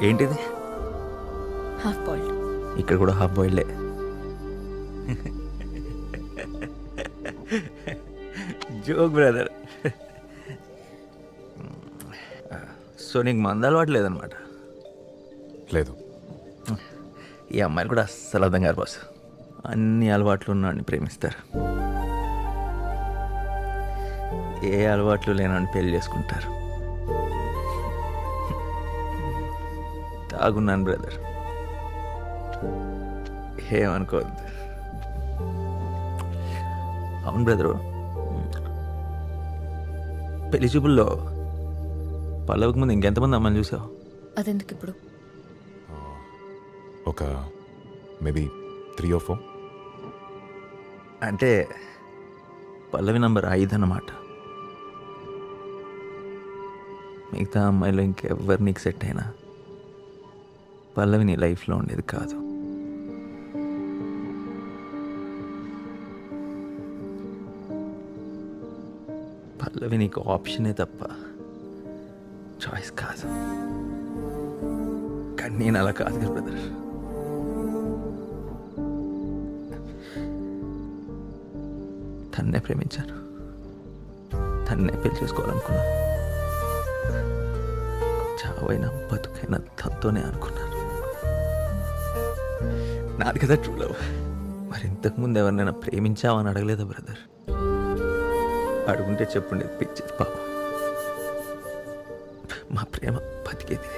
ఏంటిది? Half boiled. ఇక్కడ కూడా హాఫ్ బాయిల్డే. Joke brother. సో నీకు మంద అలవాటు లేదనమాట. లేదు. ఈ అమ్మాయిలు కూడా అస్సలు అర్థం కాదు బాస్. అన్ని అలవాట్లు ఉన్నాడిని ప్రేమిస్తారు, ఏ అలవాట్లు లేనని పెళ్లి చేసుకుంటారు. తాగున్నాను బ్రదర్, ఏమనుకోవద్దు. అవును బ్రదరు, పెళ్లి చూపుల్లో పల్లవికి ముందు ఇంకెంతమంది అమ్మని చూసావు? అదెందుకు ఇప్పుడు? ఒక మేబీ 3 or 4. అంటే పల్లవి నంబర్ 5 అన్నమాట. మిగతా అమ్మాయిలో ఇంకెవ్వరు నీకు సెట్ అయినా పల్లవి నీ లైఫ్లో ఉండేది కాదు. పల్లవి నీకు ఆప్షనే తప్ప చాయిస్ కాదు. కానీ నేను అలా కాదు కదా బ్రదర్. తన్నే ప్రేమించాను, తన్నే పెళ్లి చేసుకోవాలనుకున్నాను. చావైనా బతుకైనా తనతోనే అనుకున్నాను. నాది కదా ట్రూ లవ్. మరి ఇంతకుముందు ఎవరినైనా ప్రేమించావని అడగలేదా బ్రదర్? అడుగుంటే చెప్పుండేది, పిచ్చేది పాపం. మా ప్రేమ బతికేది.